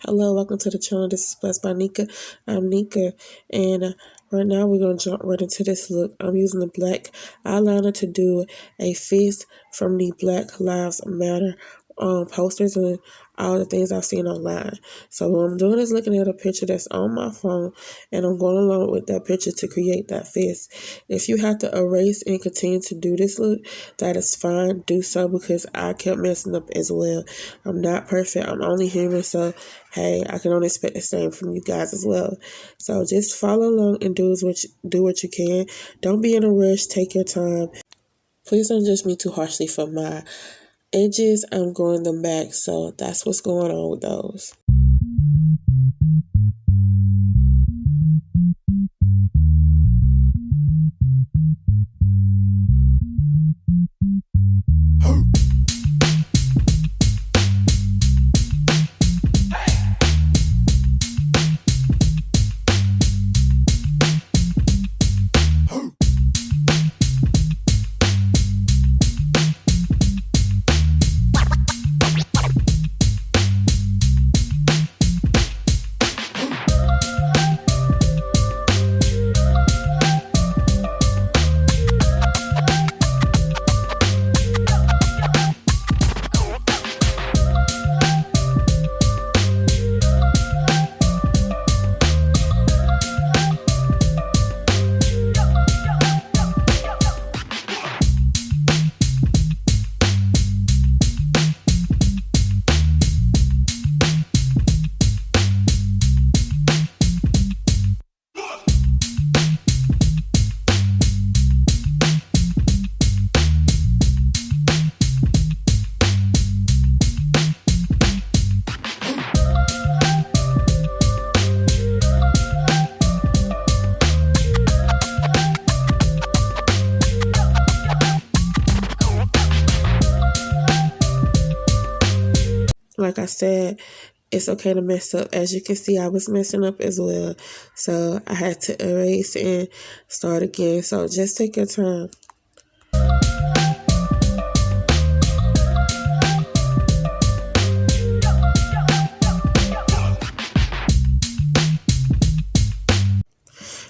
Hello, welcome to the channel. This is Blessed by Nika. I'm Nika, and right now we're going to jump right into this look. I'm using the black eyeliner to do a fist from the Black Lives Matter posters and all the things I've seen online. So what I'm doing is looking at a picture that's on my phone, and I'm going along with that picture to create that fist. If you have to erase and continue to do this look, that is fine. Do so, because I kept messing up as well. I'm not perfect. I'm only human, so hey, I can only expect the same from you guys as well. So just follow along and do what you can. Don't be in a rush. Take your time. Please don't judge me too harshly for my edges. I'm growing them back, so that's what's going on with those. Like I said, it's okay to mess up. As you can see, I was messing up as well. So I had to erase and start again. So just take your time.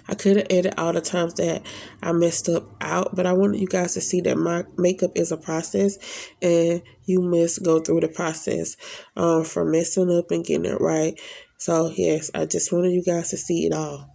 I couldn't edit all the times that I messed up out, but I wanted you guys to see that my makeup is a process, and you must go through the process from messing up and getting it right. So yes, I just wanted you guys to see it all.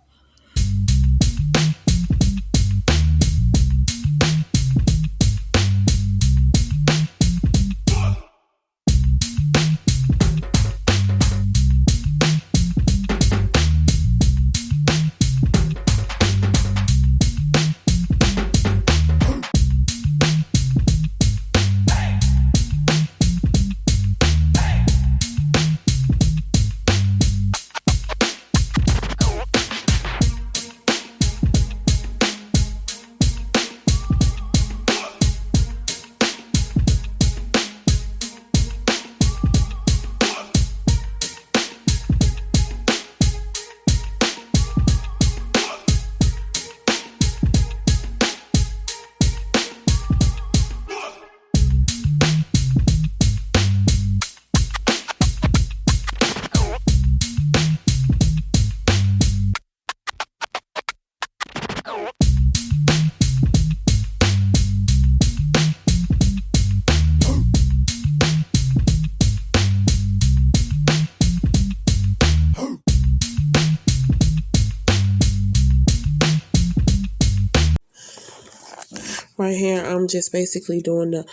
Right here, I'm just basically doing the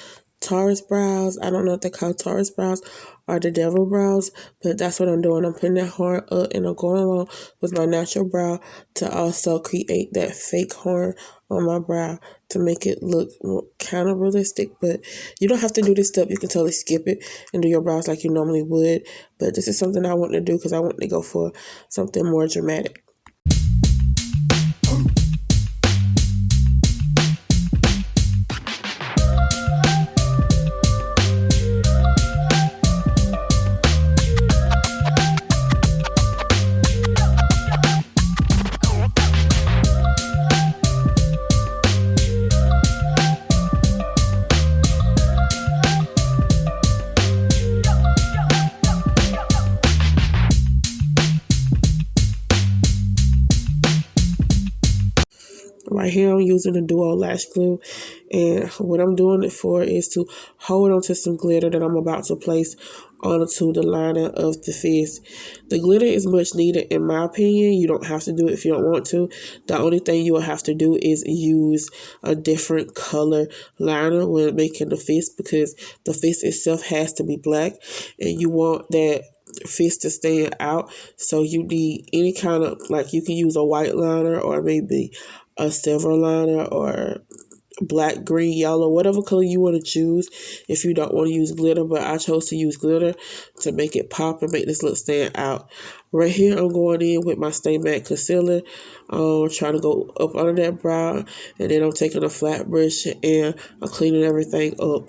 Taurus brows. I don't know if they call Taurus brows or the devil brows, but that's what I'm doing. I'm putting that horn up, and I'm going along with my natural brow to also create that fake horn on my brow to make it look kind of realistic. But you don't have to do this step. You can totally skip it and do your brows like you normally would. But this is something I want to do because I want to go for something more dramatic. Right here I'm using the Duo Lash Glue, and what I'm doing it for is to hold onto some glitter that I'm about to place onto the liner of the face. The glitter is much needed in my opinion. You don't have to do it if you don't want to. The only thing you will have to do is use a different color liner when making the face, because the face itself has to be black and you want that face to stand out. So you need any kind of, like, you can use a white liner or maybe a silver liner or black, green, yellow, whatever color you want to choose if you don't want to use glitter. But I chose to use glitter to make it pop and make this look stand out. Right here I'm going in with my Stay Matte Concealer, trying to go up under that brow, and then I'm taking a flat brush and I'm cleaning everything up.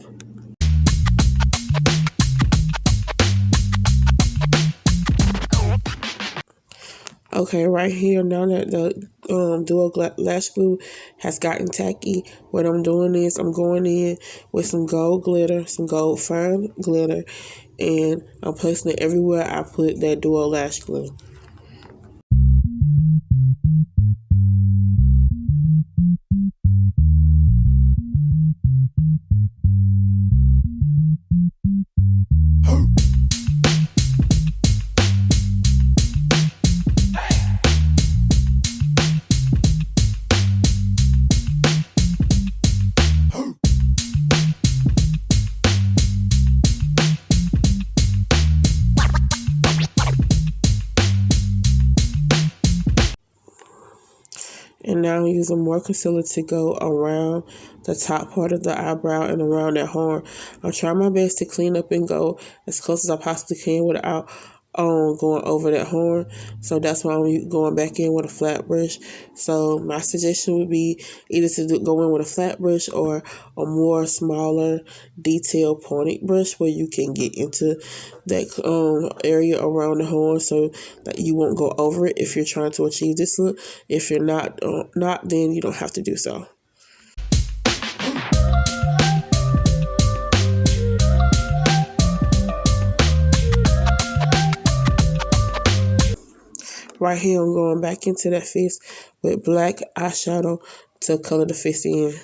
Okay, right here, now that the Duo Lash Glue has gotten tacky, what I'm doing is I'm going in with some gold glitter, some gold fine glitter, and I'm placing it everywhere I put that Duo Lash Glue. And now I'm using more concealer to go around the top part of the eyebrow and around that horn. I'm trying my best to clean up and go as close as I possibly can without going over that horn. So that's why I'm going back in with a flat brush. So my suggestion would be either to go in with a flat brush or a more smaller detailed pointed brush where you can get into that area around the horn so that you won't go over it if you're trying to achieve this look. If you're not, then you don't have to do so. Right here, I'm going back into that face with black eyeshadow to color the face in.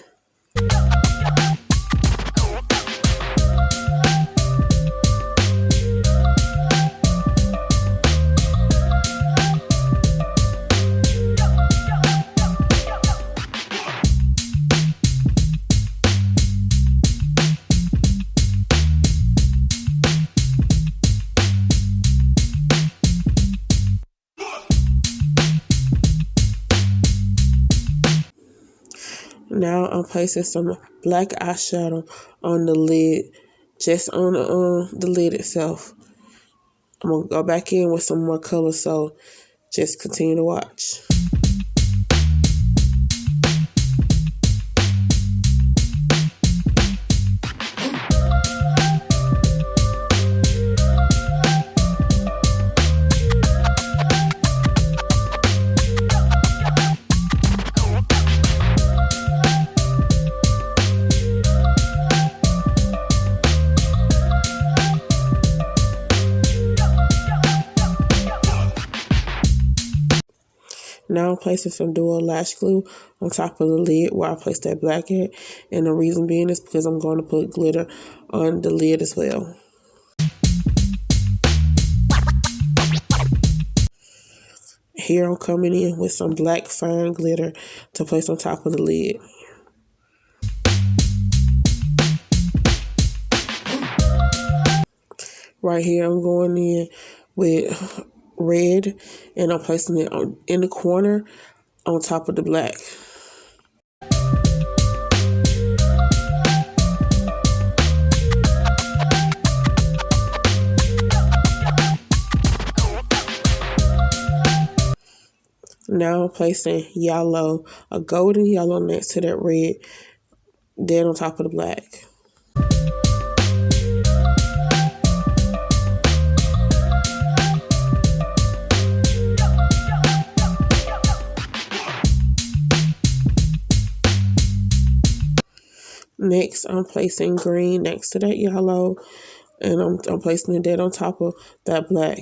Now I'm placing some black eyeshadow on the lid, just on the lid itself. I'm going to go back in with some more color, so just continue to watch. Now I'm placing some Duo Lash Glue on top of the lid where I placed that black at. And the reason being is because I'm going to put glitter on the lid as well. Here I'm coming in with some black fine glitter to place on top of the lid. Right here I'm going in with red, and I'm placing it in the corner on top of the black. Now I'm placing yellow, a golden yellow next to that red, then on top of the black. Next, I'm placing green next to that yellow, and I'm placing it dead on top of that black.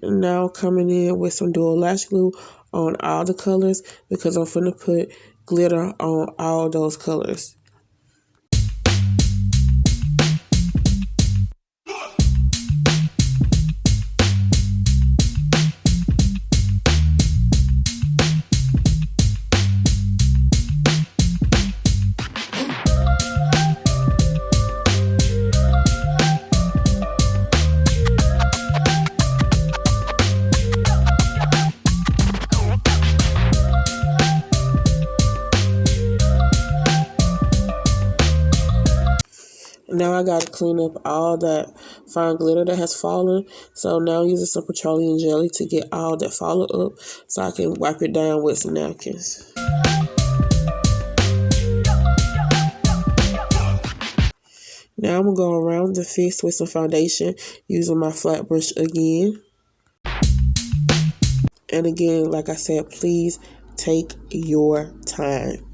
now coming in with some dual lash glue on all the colors because I'm finna put glitter on all those colors. Now I got to clean up all that fine glitter that has fallen. So now I'm using some petroleum jelly to get all that fallen up so I can wipe it down with some napkins. Now I'm going to go around the face with some foundation using my flat brush again. And again, like I said, please take your time.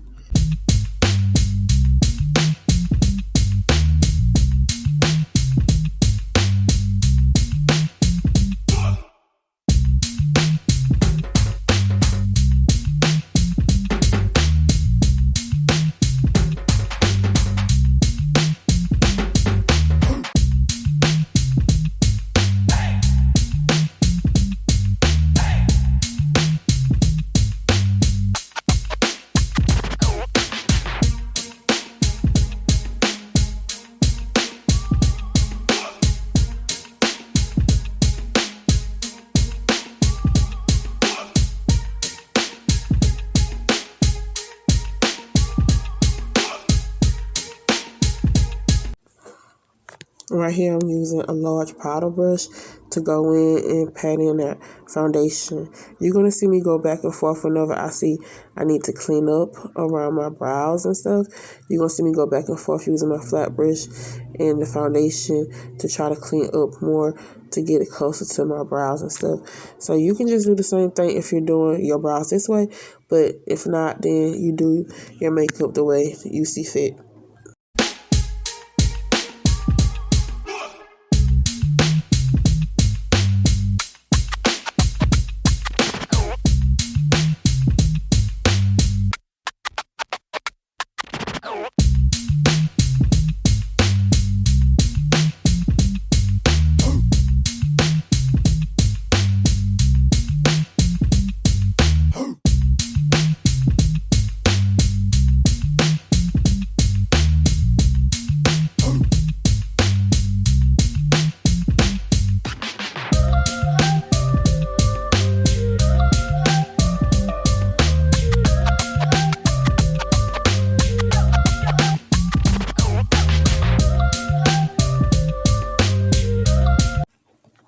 Right here, I'm using a large powder brush to go in and pat in that foundation. You're going to see me go back and forth whenever I see I need to clean up around my brows and stuff. You're going to see me go back and forth using my flat brush and the foundation to try to clean up more to get it closer to my brows and stuff. So you can just do the same thing if you're doing your brows this way. But if not, then you do your makeup the way you see fit.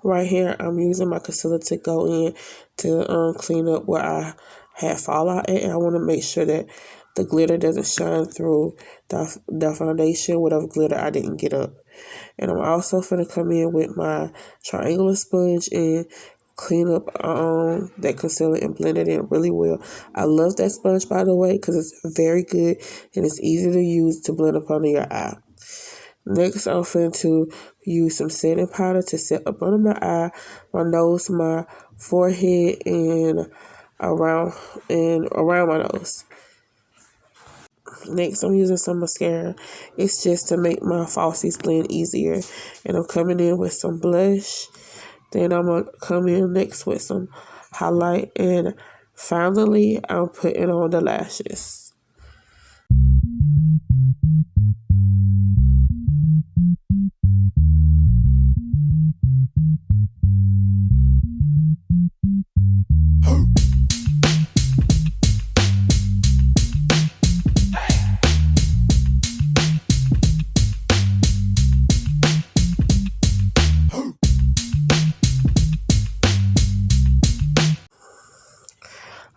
Right here, I'm using my concealer to go in to clean up where I had fallout at. And I want to make sure that the glitter doesn't shine through the foundation, whatever glitter I didn't get up. And I'm also going to come in with my triangular sponge and clean up that concealer and blend it in really well. I love that sponge, by the way, because it's very good and it's easy to use to blend up under your eye. Next, I'm going to use some setting powder to set up under my eye, my nose, my forehead, and around my nose. Next, I'm using some mascara. It's just to make my falsies blend easier. And I'm coming in with some blush. Then I'm going to come in next with some highlight. And finally, I'm putting on the lashes.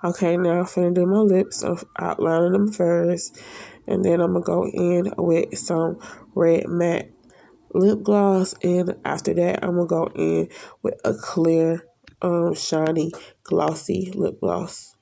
Okay, now I'm finna do my lips. I'm outlining them first. And then I'm going to go in with some red matte lip gloss. And after that, I'm going to go in with a clear, shiny, glossy lip gloss.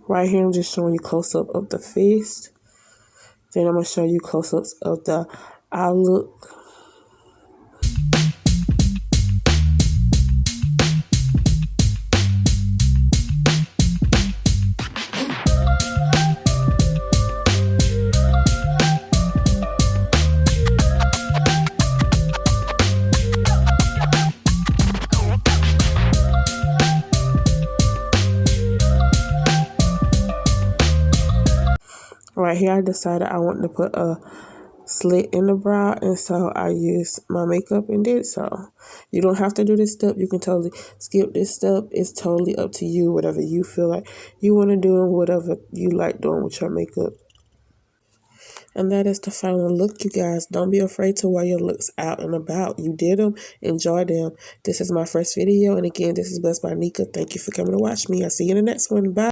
Right here, I'm just showing you close-up of the face. Then I'm going to show you close-ups of the eye look. Right here, I decided I wanted to put a slit in the brow, and so I used my makeup and did so. You don't have to do this step. You can totally skip this step. It's totally up to you, whatever you feel like you want to do and whatever you like doing with your makeup. And that is the final look, you guys. Don't be afraid to wear your looks out and about. You did them. Enjoy them. This is my first video. And again, this is Blessed by Nika. Thank you for coming to watch me. I'll see you in the next one. Bye.